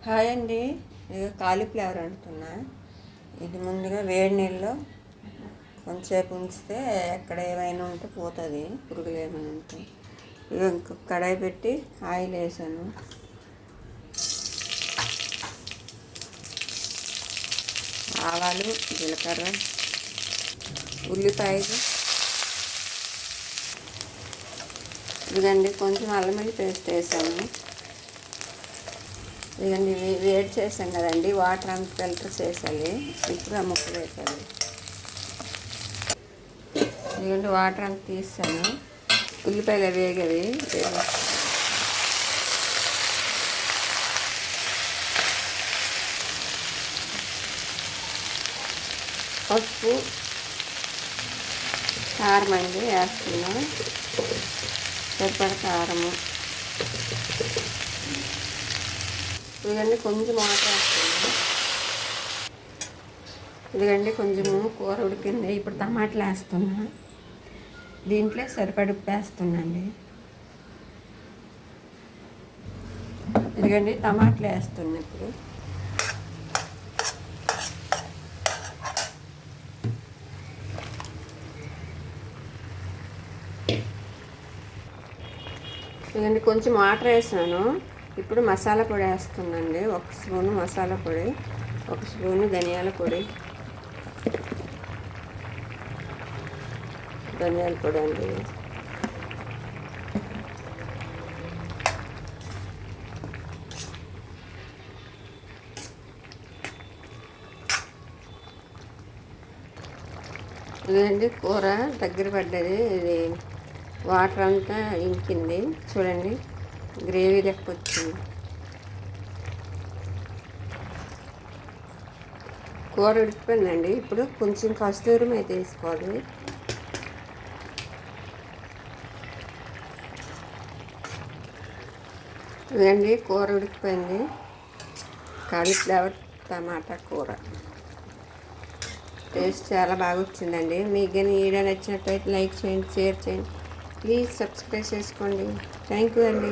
Hi అండి. ఇది cauliflower అంటున్నా. ఇది ముందుగా వేడి నీళ్ళలో కొంచెంసేపు ఉంచితే ఎక్కడ ఏమైనా ఉంటే పోతుంది, పురుగులు ఏమైనా ఉంటే. ఇక ఇంకొక కడాయి పెట్టి ఆయిల్ వేసాను. ఆవాలు, జీలకర్ర, ఉల్లిపాయలు, ఇదండి కొంచెం అల్లం వెల్లుల్లి పేస్ట్ వేసాను. ఇదండి వేడి చేసాం కదండి, వాటర్ అంత ఫిల్టర్ చేసాలి. ఇప్పుడు ఆ ముక్క వేసాలి. ఇదండి వాటర్ అంత తీసాను. ఉల్లిపాయలు వేగవి పసుపు, కారం అండి వేస్తున్నాం. సరిపడ కారము. ఇదిగండి కొంచెం వాటర్ వేస్తున్నాం. ఇదిగండి కొంచెము కూర ఉడికింది. ఇప్పుడు టమాటాలు వేస్తున్నా. దీంట్లో సరిపడ ఉప్పు వేస్తున్నాండి. ఇదిగండి టమాటాలు వేస్తున్నా ఇప్పుడు. ఇదండి కొంచెం వాటర్ వేసాను. ఇప్పుడు మసాలా పొడి వేస్తున్నాండి. 1 స్పూను మసాలా పొడి, 1 స్పూను ధనియాల పొడి అండి. ఇదండి కూర దగ్గర పడ్డది. ఇది వాటర్ అంతా ఇంకింది చూడండి, గ్రేవీ లెక్క వచ్చింది. కూర ఉడికిపోయిందండి. ఇప్పుడు కొంచెం కస్తూరి మేతి వేసుకోవాలి. ఇదండి కూర ఉడికిపోయింది. కాలీఫ్లవర్ టమాటా కూర టేస్ట్ చాలా బాగా వచ్చిందండి. మీకు కానీ వీడియో నచ్చినట్లయితే లైక్ చేయండి, షేర్ చేయండి, ప్లీజ్ సబ్స్క్రైబ్ చేసుకోండి. థ్యాంక్ యూ అండి.